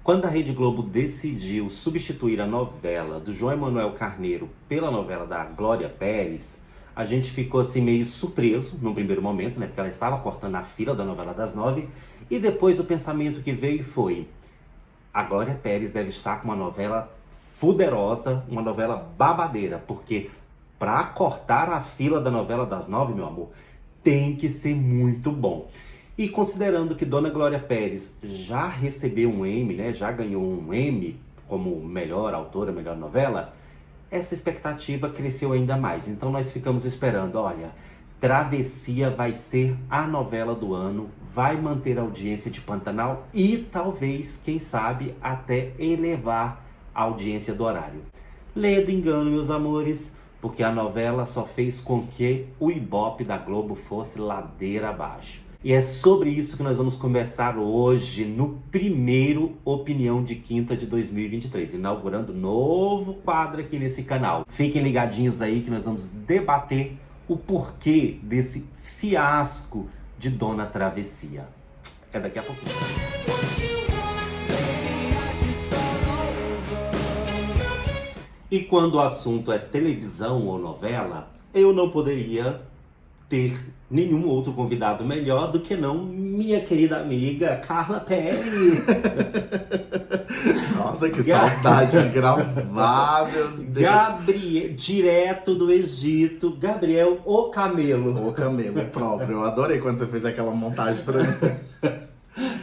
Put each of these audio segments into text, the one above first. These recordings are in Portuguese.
Quando a Rede Globo decidiu substituir a novela do João Emanuel Carneiro pela novela da Glória Pérez, a gente ficou assim meio surpreso num primeiro momento, né? Porque ela estava cortando a fila da novela das 9. E depois o pensamento que veio foi: a Glória Pérez deve estar com uma novela fuderosa, uma novela babadeira, porque para cortar a fila da novela das 9, meu amor, tem que ser muito bom. E considerando que Dona Glória Pérez já recebeu um Emmy, né? Já ganhou um Emmy como melhor autora, melhor novela, essa expectativa cresceu ainda mais. Então nós ficamos esperando, olha, Travessia vai ser a novela do ano, vai manter a audiência de Pantanal e talvez, quem sabe, até elevar a audiência do horário. Ledo engano, meus amores, porque a novela só fez com que o Ibope da Globo fosse ladeira abaixo. E é sobre isso que nós vamos conversar hoje no primeiro Opinião de Quinta de 2023, inaugurando novo quadro aqui nesse canal. Fiquem ligadinhos aí que nós vamos debater o porquê desse fiasco de Dona Travessia. É daqui a pouquinho. E quando o assunto é televisão ou novela, eu não poderia ter nenhum outro convidado melhor do que não minha querida amiga Carla Pérez. Nossa, que saudade de gravar, meu Deus. Gabriel, direto do Egito, Gabriel o Camelo. O Camelo próprio. Eu adorei quando você fez aquela montagem pra mim.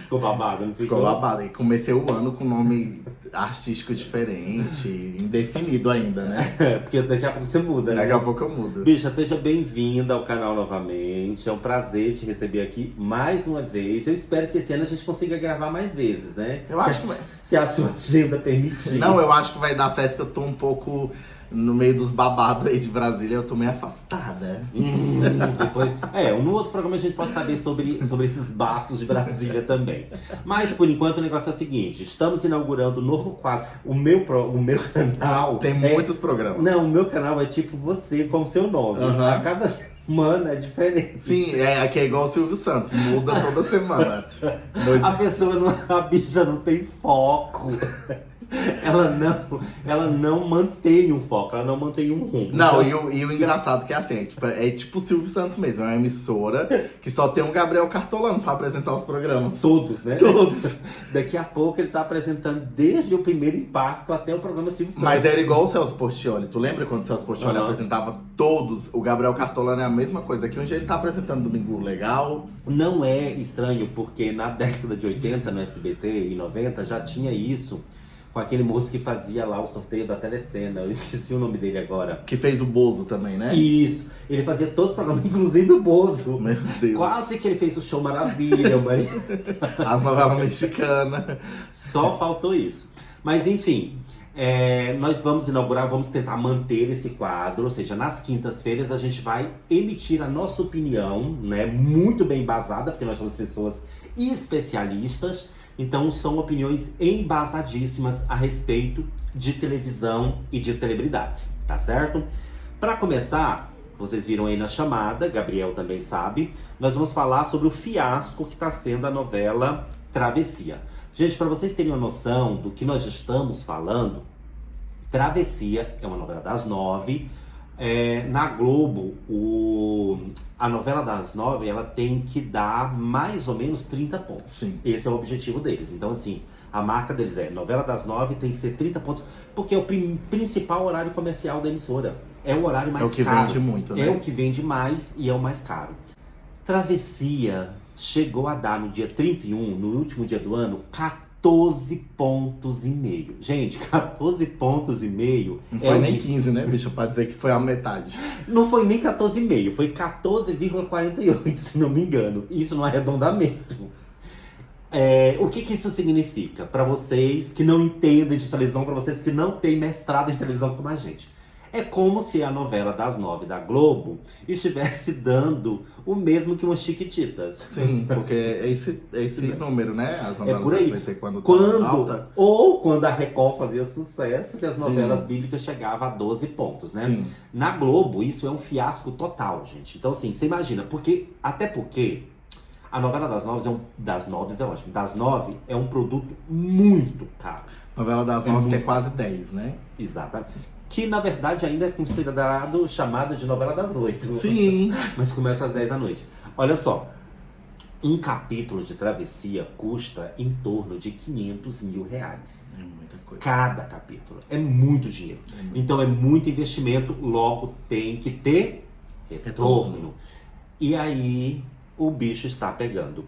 Ficou babado, não ficou? Ficou babado. E comecei o ano com nome artístico diferente, indefinido ainda, né? É, porque daqui a pouco você muda, né? Daqui a pouco eu mudo. Bicha, seja bem-vinda ao canal novamente. É um prazer te receber aqui mais uma vez. Eu espero que esse ano a gente consiga gravar mais vezes, né? Eu acho que vai. Se a sua agenda permitir. Não, eu acho que vai dar certo, que eu tô um pouco no meio dos babados aí de Brasília, eu tô meio afastada. Depois, no outro programa a gente pode saber sobre esses bafos de Brasília também. Mas por enquanto o negócio é o seguinte: estamos inaugurando um novo quadro. O meu canal. Tem muitos programas. Não, o meu canal é tipo você com o seu nome. Uhum. A cada semana é diferente. Sim, aqui é igual o Silvio Santos, muda toda semana. A bicha não tem foco. Ela não mantém um foco, ela não mantém um rumo. Não, então... e o engraçado que é assim, é tipo o Silvio Santos mesmo, é uma emissora que só tem um Gabriel Cartolano pra apresentar os programas. Todos, né? Todos. Daqui a pouco ele tá apresentando desde o primeiro impacto até o programa Silvio Santos. Mas era igual o Celso Portiolli. Tu lembra quando o Celso Portiolli apresentava todos? O Gabriel Cartolano é a mesma coisa. Daqui um dia ele tá apresentando Domingo Legal. Não é estranho, porque na década de 80, no SBT, e 90, já tinha isso. Com aquele moço que fazia lá o sorteio da Telecena. Eu esqueci o nome dele agora. Que fez o Bozo também, né? Isso. Ele fazia todos os programas, inclusive o Bozo. Meu Deus. Quase que ele fez o Show Maravilha, As novelas mexicanas. Só faltou isso. Mas enfim, nós vamos inaugurar, vamos tentar manter esse quadro. Ou seja, nas quintas-feiras a gente vai emitir a nossa opinião, né? Muito bem embasada, porque nós somos pessoas especialistas. Então são opiniões embasadíssimas a respeito de televisão e de celebridades, tá certo? Para começar, vocês viram aí na chamada, Gabriel também sabe, nós vamos falar sobre o fiasco que está sendo a novela Travessia. Gente, para vocês terem uma noção do que nós estamos falando, Travessia é uma novela das 9. Na Globo, a novela das 9, ela tem que dar mais ou menos 30 pontos. Sim. Esse é o objetivo deles. Então, assim, a marca deles novela das 9 tem que ser 30 pontos, porque é o principal horário comercial da emissora. É o horário mais caro. É o que vende muito, né? É o que vende mais e é o mais caro. Travessia chegou a dar no dia 31, no último dia do ano, 14 pontos e meio. Gente, 14 pontos e meio. Não foi nem 15, né, bicho? Pra dizer que foi a metade. Não foi nem 14,5, foi 14,48, se não me engano. Isso no arredondamento. O que isso significa? Para vocês que não entendem de televisão, para vocês que não têm mestrado em televisão como a gente. É como se a novela das 9 da Globo estivesse dando o mesmo que umas Chiquititas. Sim, porque é esse número, né? As novelas por aí. SBT quando alta. Ou quando a Record fazia sucesso, que as novelas Sim. bíblicas chegavam a 12 pontos, né? Sim. Na Globo, isso é um fiasco total, gente. Então, assim, você imagina, até porque A novela das nove das nove é ótimo. Das nove é um produto muito caro. Novela das 9 que é quase 10, né? Exatamente. Que na verdade ainda é considerado chamada de novela das 8. Sim. Mas começa às 10 da noite. Olha só. Um capítulo de Travessia custa em torno de 500 mil reais. É muita coisa. Cada capítulo. É muito dinheiro. Então é muito investimento, logo tem que ter retorno. E aí o bicho está pegando.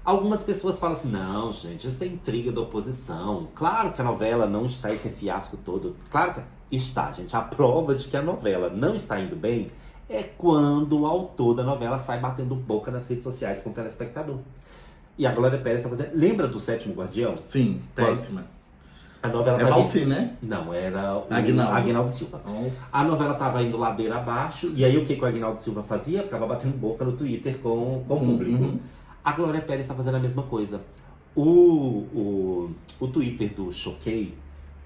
Algumas pessoas falam assim, não, gente, isso é intriga da oposição. Claro que a novela não está esse fiasco todo. Claro que está, gente. A prova de que a novela não está indo bem é quando o autor da novela sai batendo boca nas redes sociais com o telespectador. E a Glória Pérez está fazendo... Lembra do Sétimo Guardião? Sim, péssima. A novela É Valci, né? Não, era o Aguinaldo Silva. Nossa. A novela estava indo ladeira abaixo, e aí o que o Aguinaldo Silva fazia? Ficava batendo boca no Twitter com o público. Uhum. A Glória Pérez está fazendo a mesma coisa. O Twitter do Choquei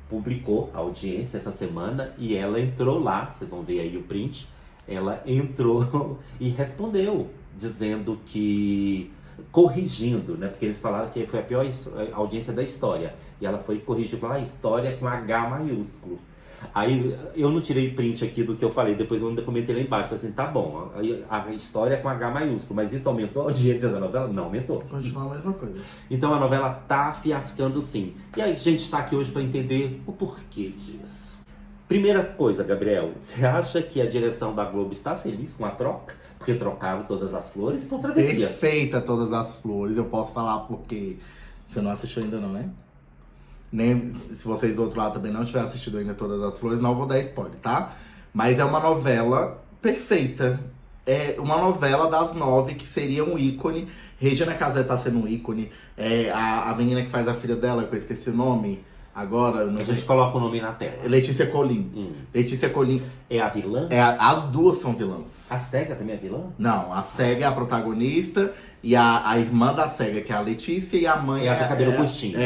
publicou a audiência essa semana e ela entrou lá, vocês vão ver aí o print, ela entrou e respondeu, dizendo que... corrigindo, né? Porque eles falaram que foi a pior audiência da história. E ela foi corrigir, falou, história com H maiúsculo. Aí eu não tirei print aqui do que eu falei, depois eu ainda comentei lá embaixo. Falei assim, tá bom, a história é com H maiúsculo, mas isso aumentou a audiência da novela? Não aumentou. Continua a mesma coisa. Então a novela tá fiascando sim. E aí a gente está aqui hoje para entender o porquê disso. Primeira coisa, Gabriel, você acha que a direção da Globo está feliz com a troca? Porque trocaram Todas as Flores por Travessia. Perfeita Todas as Flores, eu posso falar porque você não assistiu ainda não, né? Nem se vocês do outro lado também não tiverem assistido ainda Todas as Flores, não vou dar spoiler, tá? Mas é uma novela perfeita. É uma novela das 9 que seria um ícone. Regina Casé tá sendo um ícone. A menina que faz a filha dela, que eu esqueci o nome agora. A gente coloca o nome na tela. Letícia Colin. Letícia Colin. É a vilã? As duas são vilãs. A Cega também é vilã? Não, a Cega é a protagonista e a irmã da Cega, que é a Letícia, e a mãe é a do cabelo curtinho.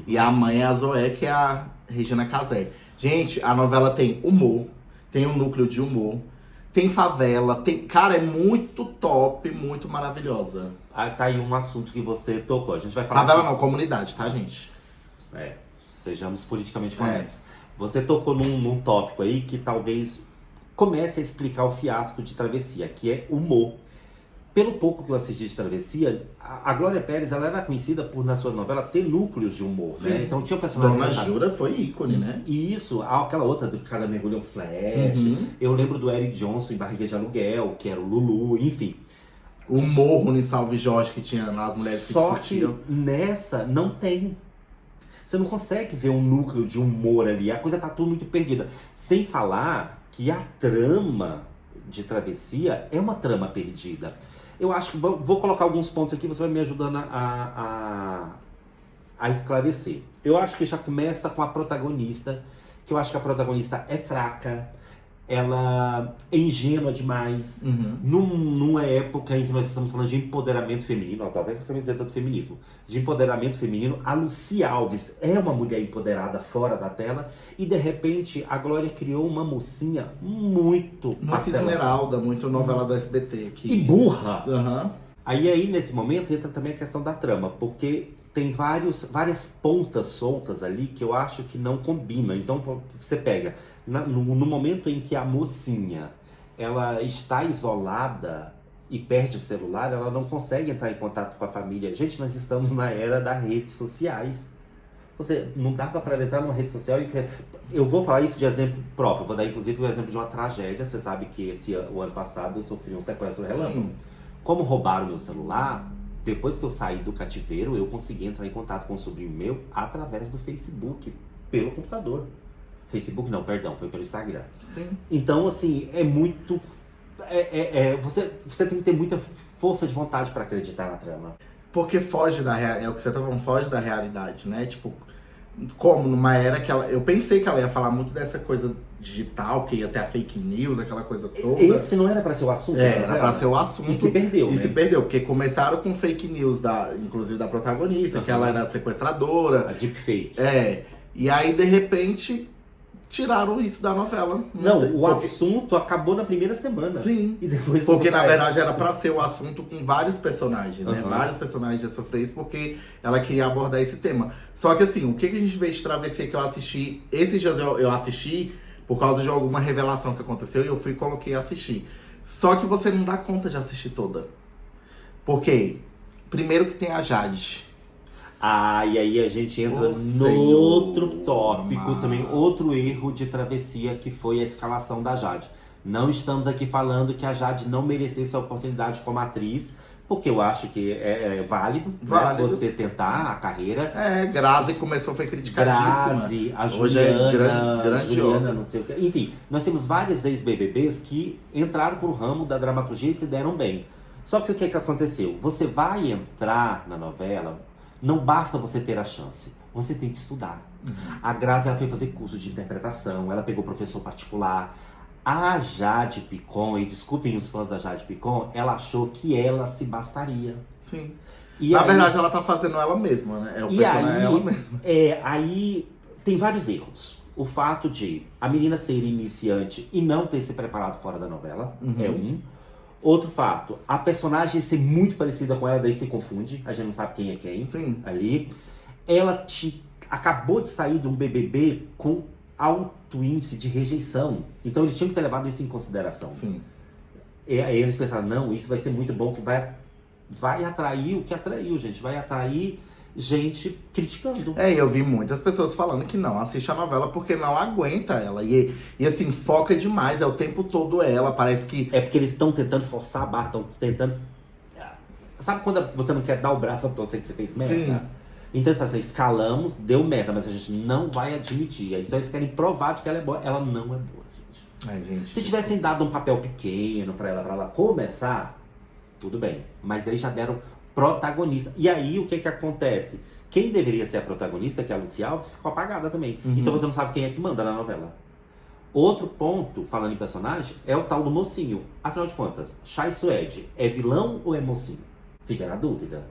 E a mãe é a Zoé, que é a Regina Casé. Gente, a novela tem humor, tem um núcleo de humor, tem favela, tem... Cara, é muito top, muito maravilhosa. Tá aí um assunto que você tocou. A gente vai falar... Favela não, comunidade, tá, gente? Sejamos politicamente corretos. Você tocou num tópico aí que talvez comece a explicar o fiasco de Travessia, que é humor. Pelo pouco que eu assisti de Travessia, a Glória Pérez ela era conhecida por, na sua novela, ter núcleos de humor, né? Então tinha o personagem... Dona Jura foi ícone, né? E isso, aquela outra do Cada Mergulho é um Flash. Eu lembro do Eric Johnson em Barriga de Aluguel, que era o Lulu, enfim. O Morro em Salve Jorge que tinha nas mulheres que discutiam. Só que nessa não tem. Você não consegue ver um núcleo de humor ali. A coisa tá tudo muito perdida. Sem falar que a trama de Travessia é uma trama perdida. Eu acho que... Vou colocar alguns pontos aqui, você vai me ajudando a esclarecer. Eu acho que já começa com a protagonista, que eu acho que a protagonista é fraca, ela é ingênua demais. Numa época em que nós estamos falando de empoderamento feminino, tá até com a camiseta do feminismo, de empoderamento feminino, a Lucy Alves é uma mulher empoderada fora da tela, e de repente a Glória criou uma mocinha muito Esmeralda, muito novela do SBT. E burra! Aí nesse momento entra também a questão da trama, porque tem várias pontas soltas ali que eu acho que não combinam. Então você pega, no momento em que a mocinha ela está isolada e perde o celular, ela não consegue entrar em contato com a família. Gente, nós estamos na era das redes sociais. Você não dava para entrar numa rede social e... Eu vou falar isso de exemplo próprio, vou dar inclusive o exemplo de uma tragédia. Você sabe que o ano passado eu sofri um sequestro relâmpago. Como roubaram meu celular, depois que eu saí do cativeiro, eu consegui entrar em contato com um sobrinho meu através do Facebook, pelo computador. Facebook não, perdão, foi pelo Instagram. Sim. Então, assim, é muito... Você tem que ter muita força de vontade para acreditar na trama. Porque foge da realidade, é o que você tá falando, foge da realidade, né? Tipo, como numa era que eu pensei que ela ia falar muito dessa coisa digital, que ia ter a fake news, aquela coisa toda. Esse não era pra ser o assunto? Era pra ser o assunto. E se perdeu, E se perdeu, porque começaram com fake news, inclusive da protagonista, que ela era sequestradora. A deepfake. E aí, de repente, tiraram isso da novela. Não, tem- o porque- assunto acabou na primeira semana. Sim. E depois Porque, você na vai- verdade, era pra ser o assunto com vários personagens, né? Uhum. Vários personagens iam sofrer isso porque ela queria abordar esse tema. Só que, assim, o que a gente vê de Travessia que eu assisti... Esses dias eu assisti por causa de alguma revelação que aconteceu e eu fui e coloquei e assisti. Só que você não dá conta de assistir toda. Por quê? Primeiro que tem a Jade. Ah, e aí a gente entra Ô, no Senhor outro tópico amado. também, outro erro de Travessia, que foi a escalação da Jade. Não estamos aqui falando que a Jade não merecesse a oportunidade como atriz, porque eu acho que é válido, Válido. né, você tentar a carreira. Grazi começou, foi criticadíssima. Grazi, a Hoje é Juliana, grandiosa. Juliana, não sei o que. Enfim, nós temos vários ex-BBBs que entraram pro ramo da dramaturgia e se deram bem. Só que o que aconteceu? Você vai entrar na novela, não basta você ter a chance, você tem que estudar. A Grazi, ela foi fazer curso de interpretação, ela pegou professor particular. A Jade Picon, e desculpem os fãs da Jade Picon, ela achou que ela se bastaria. Sim. E Na aí- verdade, ela tá fazendo ela mesma, né? É o E personagem aí- ela mesma. aí tem vários erros. O fato de a menina ser iniciante e não ter se preparado fora da novela é um. Outro fato, a personagem ser muito parecida com ela, daí se confunde, a gente não sabe quem é quem Sim. ali. Ela acabou de sair de um BBB com alto índice de rejeição. Então eles tinham que ter levado isso em consideração. Sim. E aí eles pensaram, não, isso vai ser muito bom, que vai atrair o que atraiu, gente. Vai atrair gente criticando. Eu vi muitas pessoas falando que não assiste a novela porque não aguenta ela. E assim, foca demais, é o tempo todo ela. Parece que. É porque eles estão tentando forçar a barra, estão tentando... Sabe quando você não quer dar o braço a torcer que você fez merda? Sim. Então eles falam assim, escalamos, deu merda, mas a gente não vai admitir. Então eles querem provar de que ela é boa. Ela não é boa, gente. Ai, gente. Se tivessem dado um papel pequeno pra ela começar, tudo bem. Mas daí já deram protagonista. E aí o que acontece? Quem deveria ser a protagonista, que é a Lucy Alves, ficou apagada também. Uhum. Então você não sabe quem é que manda na novela. Outro ponto, falando em personagem, é o tal do mocinho. Afinal de contas, Chay Suede é vilão ou é mocinho? Fica na dúvida.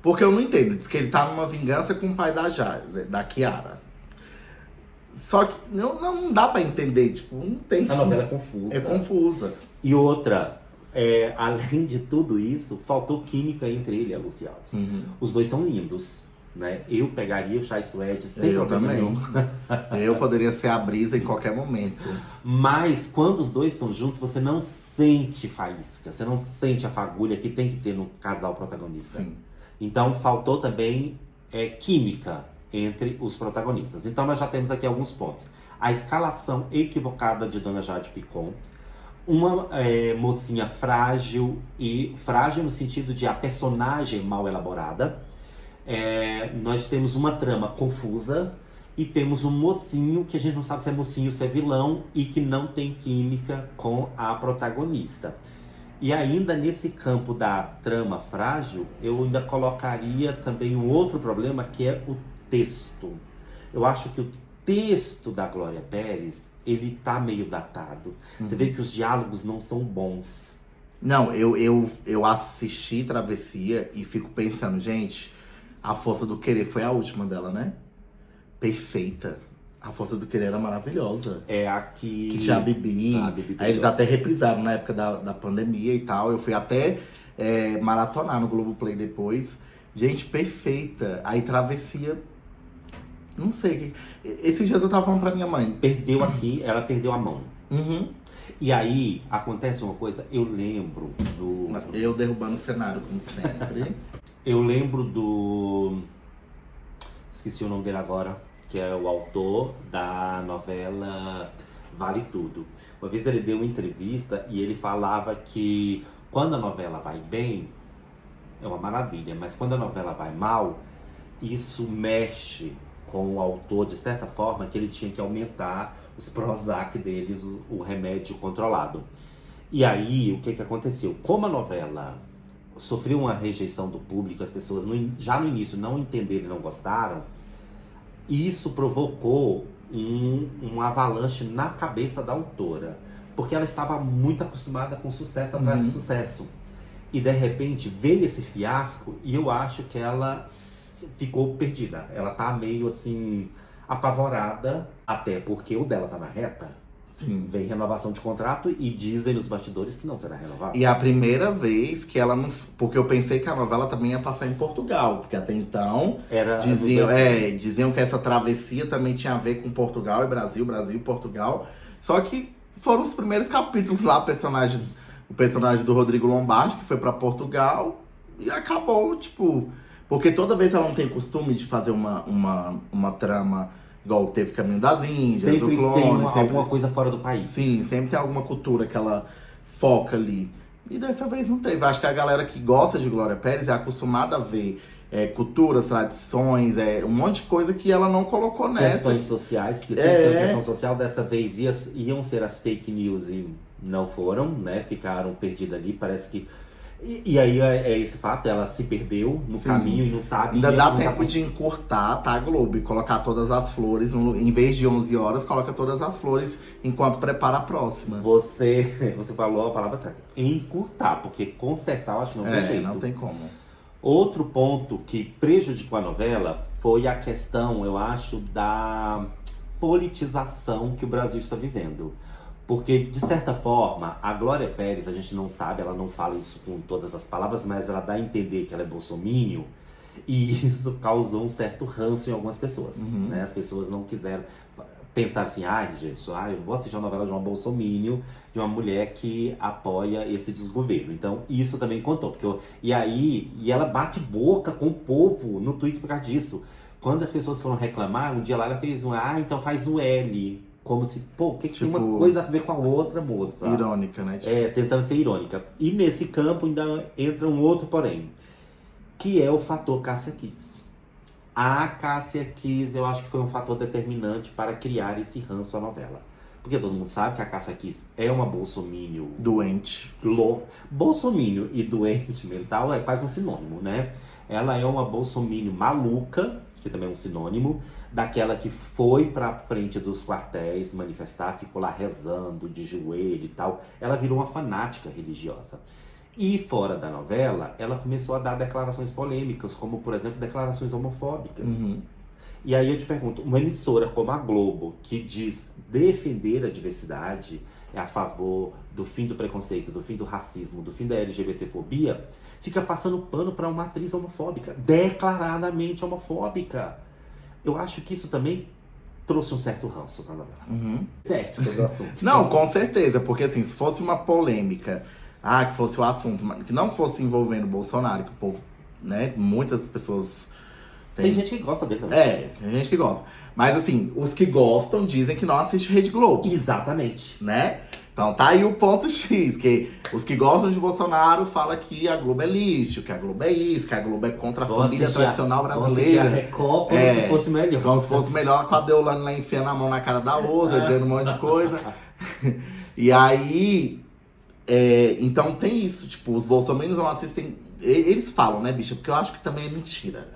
Porque eu não entendo. Diz que ele tá numa vingança com o pai da Kiara. Só que não dá pra entender, tipo, não tem. A novela é confusa. É confusa. E outra, além de tudo isso, faltou química entre ele e a Lucy Alves. Uhum. Os dois são lindos, né? Eu pegaria o Chay Suede sem Eu problema também. nenhum. Eu poderia ser a Brisa em qualquer momento. Mas quando os dois estão juntos, você não sente faísca, você não sente a fagulha que tem que ter no casal protagonista. Sim. Então faltou também química entre os protagonistas. Então nós já temos aqui alguns pontos. A escalação equivocada de Dona Jade Picon. Uma mocinha frágil, e frágil no sentido de a personagem mal elaborada. Nós temos uma trama confusa e temos um mocinho que a gente não sabe se é mocinho ou se é vilão e que não tem química com a protagonista. E ainda nesse campo da trama frágil, eu ainda colocaria também um outro problema, que é o texto. Eu acho que o texto da Glória Pérez, ele tá meio datado. Você vê que os diálogos não são bons. Não, eu assisti Travessia e fico pensando, gente, A Força do Querer foi a última dela, né? Perfeita. A Força do Querer era maravilhosa. É aqui... Que tinha a Bibi. Ah, a Bibi Aí eles Prior. até reprisaram na época da pandemia e tal. Eu fui até maratonar no Globoplay depois. Gente, perfeita. Aí Travessia... Não sei. Esses dias eu tava falando pra minha mãe. Perdeu aqui, ela perdeu a mão. Uhum. E aí, acontece uma coisa, eu lembro do... Eu derrubando o cenário, como sempre. Eu lembro do... Esqueci o nome dele agora, que é o autor da novela Vale Tudo. Uma vez ele deu uma entrevista e ele falava que quando a novela vai bem, é uma maravilha, mas quando a novela vai mal, isso mexe com o autor de certa forma, que ele tinha que aumentar os Prozac deles, o remédio controlado. E aí, o que aconteceu? Como a novela sofreu uma rejeição do público, as pessoas já no início não entenderam e não gostaram, isso provocou um avalanche na cabeça da autora, porque ela estava muito acostumada com sucesso atrás de sucesso. E de repente veio esse fiasco e eu acho que ela ficou perdida. Ela tá meio assim, apavorada, até porque o dela tá na reta. Sim. Vem renovação de contrato e dizem nos bastidores que não será renovado. E a primeira vez que ela não. Porque eu pensei que a novela também ia passar em Portugal. Porque até então Era diziam que essa travessia também tinha a ver com Portugal e Brasil, Brasil e Portugal. Só que foram os primeiros capítulos lá, o personagem do Rodrigo Lombardi, que foi pra Portugal, e acabou, tipo. Porque toda vez ela não tem costume de fazer uma trama. Igual teve Caminho das Índias, sempre o Clone, tem alguma coisa fora do país. Sim, sempre tem alguma cultura que ela foca ali. E dessa vez não teve. Acho que a galera que gosta de Glória Pérez é acostumada a ver culturas, tradições, um monte de coisa que ela não colocou nessa. Questões sociais, porque sempre tem questão social. Dessa vez iam ser as fake news e não foram, né? Ficaram perdidas ali, parece que... E aí é esse fato, ela se perdeu no caminho e não sabe... Ainda dá tempo de encurtar, tá, Globo? E colocar todas as flores, em vez de 11 horas, coloca todas as flores enquanto prepara a próxima. Você falou a palavra certa. Encurtar, porque consertar eu acho que não tem jeito. Não tem como. Outro ponto que prejudicou a novela foi a questão, eu acho, da politização que o Brasil está vivendo. Porque, de certa forma, a Glória Pérez, a gente não sabe, ela não fala isso com todas as palavras, mas ela dá a entender que ela é bolsominion, e isso causou um certo ranço em algumas pessoas. Né? As pessoas não quiseram pensar assim, gente, eu vou assistir uma novela de uma bolsominion, de uma mulher que apoia esse desgoverno. Então, isso também contou. E ela bate boca com o povo no Twitter por causa disso. Quando as pessoas foram reclamar, um dia lá ela fez então faz um L. Como se, o que tem uma coisa a ver com a outra, moça? Irônica, né? Tentando ser irônica. E nesse campo ainda entra um outro porém, que é o fator Cássia Kiss. A Cássia Kiss, eu acho que foi um fator determinante para criar esse ranço à novela. Porque todo mundo sabe que a Cássia Kiss é uma bolsominion... Doente. Bolsominion e doente mental é quase um sinônimo, né? Ela é uma bolsominion maluca, que também é um sinônimo, daquela que foi pra frente dos quartéis manifestar, ficou lá rezando, de joelho e tal. Ela virou uma fanática religiosa. E fora da novela, ela começou a dar declarações polêmicas, como, por exemplo, declarações homofóbicas. E aí eu te pergunto, uma emissora como a Globo, que diz defender a diversidade, é a favor do fim do preconceito, do fim do racismo, do fim da LGBTfobia, fica passando pano para uma atriz homofóbica, declaradamente homofóbica. Eu acho que isso também trouxe um certo ranço pra novela. Certo, sobre o assunto. Não, com certeza, porque assim, se fosse uma polêmica, que fosse o assunto, que não fosse envolvendo o Bolsonaro, que o povo, né, muitas pessoas... Tem gente que gosta dele também. Tem gente que gosta. Mas assim, os que gostam dizem que não assistem Rede Globo. Exatamente. Né? Então tá aí o ponto X, que os que gostam de Bolsonaro falam que a Globo é lixo, que a Globo é isso, que a Globo é contra a família tradicional brasileira. A Record como se fosse melhor. Como se fosse melhor, com a Deolane lá enfiando a mão na cara da outra, dizendo um monte de coisa. E aí, então tem isso, tipo, os bolsominions não assistem... Eles falam, né, bicha? Porque eu acho que também é mentira.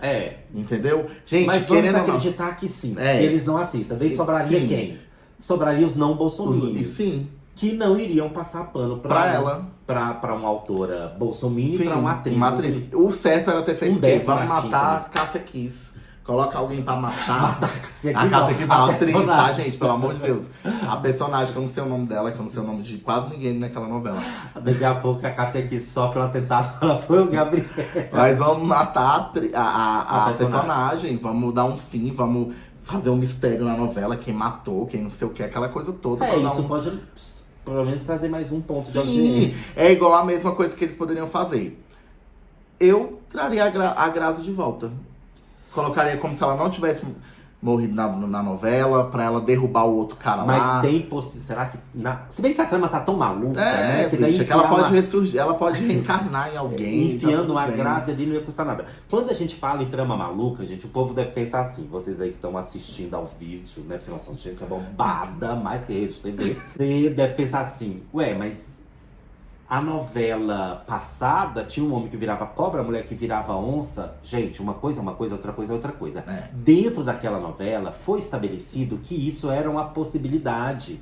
Entendeu? Gente, mas vamos acreditar que sim. Eles não assistem. Daí sobraria quem? Sobraria os não bolsominions. Sim. Que não iriam passar pano pra ela. Pra uma autora bolsominion e pra uma atriz. Uma atriz. O certo era ter feito o quê? Vamos matar a Cássia Kiss. Coloca alguém pra matar. A Cássia Kiss não, a atriz, tá, gente? Pelo amor de Deus. A personagem, que eu não sei o nome dela, que eu não sei o nome de quase ninguém naquela novela. Daqui a pouco a Cássia Kiss sofre um atentado, ela foi o Gabriel. Mas vamos matar a personagem, vamos dar um fim, vamos fazer um mistério na novela, quem matou, quem não sei o que, aquela coisa toda. Isso pode, pelo menos, trazer mais um ponto de audiência. É igual a mesma coisa que eles poderiam fazer. Eu traria a Grazi de volta. Colocaria como se ela não tivesse morrido na novela, pra ela derrubar o outro cara lá. Mas tem será que... Se bem que a trama tá tão maluca, né? Que ela pode ressurgir, ela pode reencarnar em alguém. Enfiando uma Grazi ali não ia custar nada. Quando a gente fala em trama maluca, gente, o povo deve pensar assim, vocês aí que estão assistindo ao vídeo, né? Porque nós somos gente bombada, mais que Rede TV. Você deve pensar assim, mas... A novela passada tinha um homem que virava cobra, a mulher que virava onça. Gente, uma coisa é uma coisa, outra coisa é outra coisa. Dentro daquela novela foi estabelecido que isso era uma possibilidade.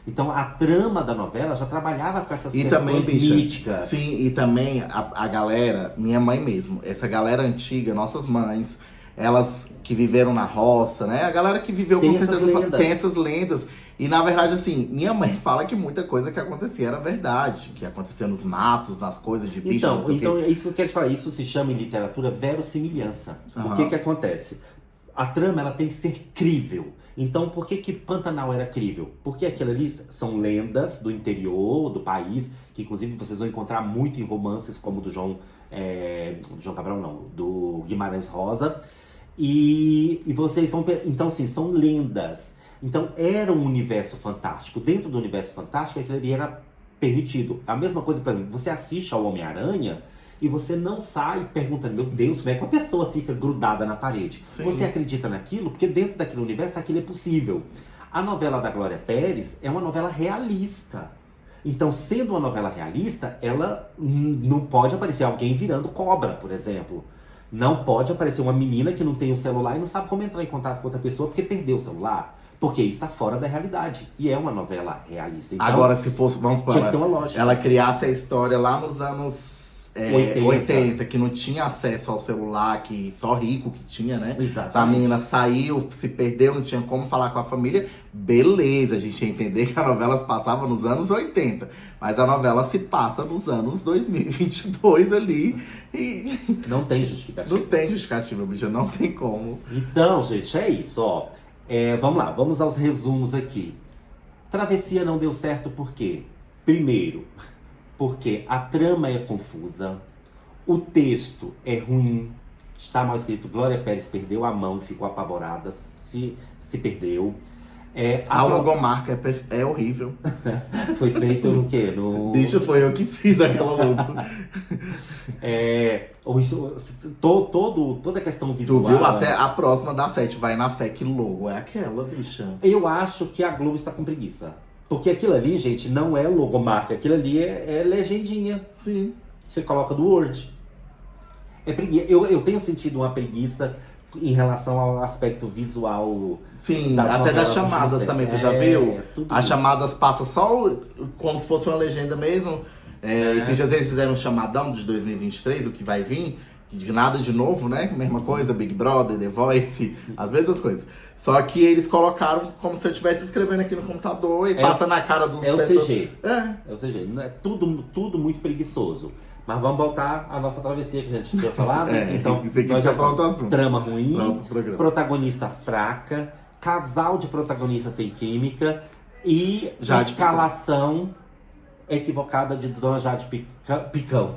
Então a trama da novela já trabalhava com essas questões também, bicha, míticas. Sim, e também a galera, minha mãe mesmo, essa galera antiga, nossas mães, elas que viveram na roça, né? A galera que viveu Tem com essas certeza lendas. tem essas lendas. E na verdade, assim, minha mãe fala que muita coisa que acontecia era verdade. Que acontecia nos matos, nas coisas de bicho, não sei o quê. Então é isso que eu quero te falar. Isso se chama em literatura verossimilhança. O Aham. que acontece? A trama ela tem que ser crível. Então, por que Pantanal era crível? Porque aquilo ali são lendas do interior do país, que inclusive vocês vão encontrar muito em romances como do João Cabral, não, do Guimarães Rosa. E vocês vão... Então, assim, são lendas. Então, era um universo fantástico. Dentro do universo fantástico, aquilo ali era permitido. A mesma coisa, por exemplo, você assiste ao Homem-Aranha e você não sai perguntando, meu Deus, como é que uma pessoa fica grudada na parede? Sim. Você acredita naquilo porque dentro daquele universo aquilo é possível. A novela da Glória Pérez é uma novela realista. Então, sendo uma novela realista, ela não pode aparecer alguém virando cobra, por exemplo. Não pode aparecer uma menina que não tem o celular e não sabe como entrar em contato com outra pessoa porque perdeu o celular. Porque isso está fora da realidade. E é uma novela realista. Então, Agora, se fosse, vamos supor, tinha que ter uma lógica. ela criasse a história lá nos anos 80. 80, que não tinha acesso ao celular, que só rico que tinha, né? Exatamente. A menina saiu, se perdeu, não tinha como falar com a família. Beleza, a gente ia entender que a novela se passava nos anos 80. Mas a novela se passa nos anos 2022 ali. E Não tem justificativa. não tem justificativa, bicho, não tem como. Então, gente, é isso, ó. Vamos lá, vamos aos resumos aqui. Travessia não deu certo por quê? Primeiro, porque a trama é confusa, o texto é ruim, está mal escrito, Glória Pérez perdeu a mão, ficou apavorada, se perdeu. A logomarca é horrível. Foi feito no quê? Bicho, foi eu que fiz aquela logo. Toda a questão visual. Tu viu? Até a próxima da 7 vai na fé, que logo é aquela, bicha. Eu acho que a Globo está com preguiça. Porque aquilo ali, gente, não é logomarca. Aquilo ali é legendinha. Sim. Você coloca do Word. É preguiça. Eu tenho sentido uma preguiça em relação ao aspecto visual. Sim, das até novelas das chamadas dos também, tu tempos. já viu? Tudo As isso. chamadas passam só como se fosse uma legenda mesmo. Esses dias eles fizeram um chamadão de 2023, o que vai vir. De nada de novo, né? Mesma coisa, Big Brother, The Voice, as mesmas coisas. Só que eles colocaram como se eu estivesse escrevendo aqui no computador e passa na cara dos É o pessoas. CG. É. É o CG. Não é tudo muito preguiçoso. Mas vamos voltar à nossa travessia que a gente tinha falado. Então, isso aqui nós já já falta o assunto. trama ruim, Pra outro programa. protagonista fraca, casal de protagonistas sem química e Jade escalação equivocada de Dona Jade Picon.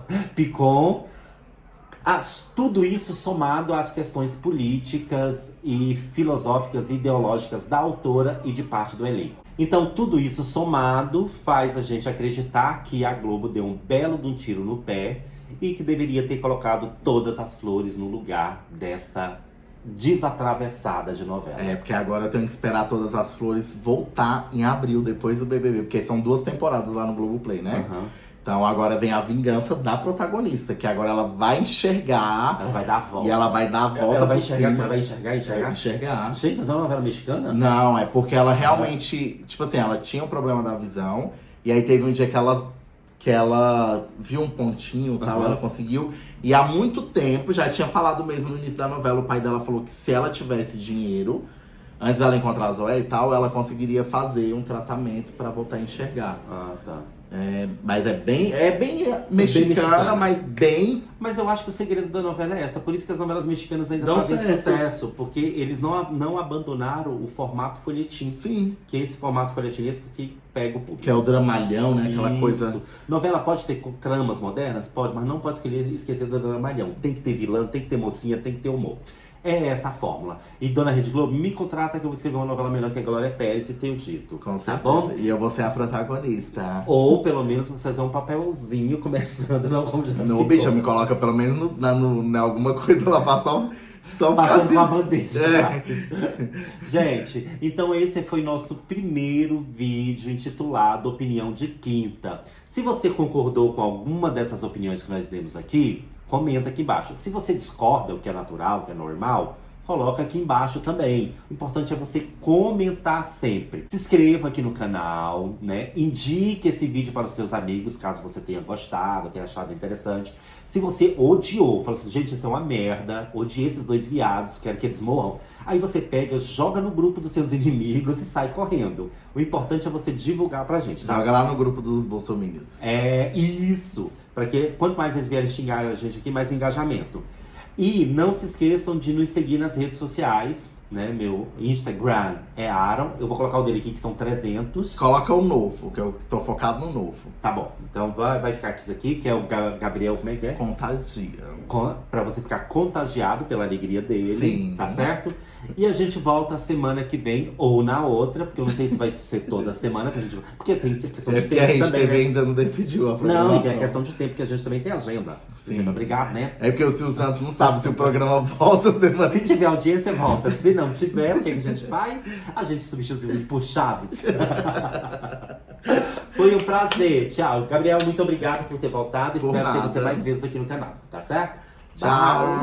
Tudo isso somado às questões políticas e filosóficas e ideológicas da autora e de parte do elenco. Então, tudo isso somado faz a gente acreditar que a Globo deu um belo de um tiro no pé e que deveria ter colocado todas as flores no lugar dessa desatravessada de novela. Porque agora eu tenho que esperar Todas as Flores voltar em abril, depois do BBB. Porque são 2 temporadas lá no Globoplay, né? Uhum. Então agora vem a vingança da protagonista, que agora ela vai enxergar Ela vai dar a volta. e ela vai dar a volta Ela vai por enxergar, cima. ela vai enxergar. Enxergar. Gente, mas é uma novela mexicana? Não, é porque ela realmente, tipo assim, ela tinha um problema da visão, e aí teve um dia que ela viu um pontinho e tal, Uhum. ela conseguiu. E há muito tempo, já tinha falado mesmo no início da novela, o pai dela falou que se ela tivesse dinheiro, antes dela encontrar a Zoé e tal, ela conseguiria fazer um tratamento pra voltar a enxergar. Ah, tá. Mas é bem mexicana, mexicana. mas bem... Mas eu acho que o segredo da novela é essa. Por isso que as novelas mexicanas ainda Dão fazem certo. sucesso. Porque eles não abandonaram o formato folhetim. Sim. Que é esse formato folhetinesco que pega o público. Que é o dramalhão, né? Aquela Isso. coisa... Novela pode ter tramas modernas? Pode, mas não pode esquecer do dramalhão. Tem que ter vilã, tem que ter mocinha, tem que ter humor. É essa a fórmula. E Dona Rede Globo, me contrata que eu vou escrever uma novela melhor que a Glória Pérez e tenho dito. Com Tá certeza. bom? E eu vou ser a protagonista. Ou pelo menos vocês vão um papelzinho começando, não como já No ficou. bicho, me coloca pelo menos em alguma coisa lá pra só ficar Passando assim. uma bandeja. É. Gente, então esse foi nosso primeiro vídeo intitulado Opinião de Quinta. Se você concordou com alguma dessas opiniões que nós demos aqui, comenta aqui embaixo. Se você discorda, o que é natural, o que é normal, coloca aqui embaixo também. O importante é você comentar sempre. Se inscreva aqui no canal, né? Indique esse vídeo para os seus amigos, caso você tenha gostado, tenha achado interessante. Se você odiou, falou assim, gente, isso é uma merda, odiei esses dois viados, quero que eles morram. Aí você pega, joga no grupo dos seus inimigos e sai correndo. O importante é você divulgar pra gente, tá? Joga lá no grupo dos bolsominions. É isso. Porque quanto mais eles vierem xingar a gente aqui, mais engajamento. E não se esqueçam de nos seguir nas redes sociais, né? Meu Instagram é Aaron. Eu vou colocar o dele aqui, que são 300. Coloca o novo, que eu tô focado no novo. Tá bom. Então vai ficar aqui isso aqui, que é o Gabriel, como é que é? Contagia. Pra você ficar contagiado pela alegria dele. Sim. Tá certo? E a gente volta semana que vem, ou na outra, porque eu não sei se vai ser toda semana que a gente... Porque tem questão de É porque a tempo gente também, também né? ainda não decidiu a Não, programação. e tem a questão de tempo, que a gente também tem agenda. Sim. Obrigado, né? É porque o Silvio Santos não sabe se o programa volta semana. Se tiver audiência, volta. Se não tiver, o que a gente faz? A gente substitui por Chaves. Foi um prazer. Tchau. Gabriel, muito obrigado por ter voltado. Por Espero ter nada. você mais vezes aqui no canal. Tá certo? Tchau.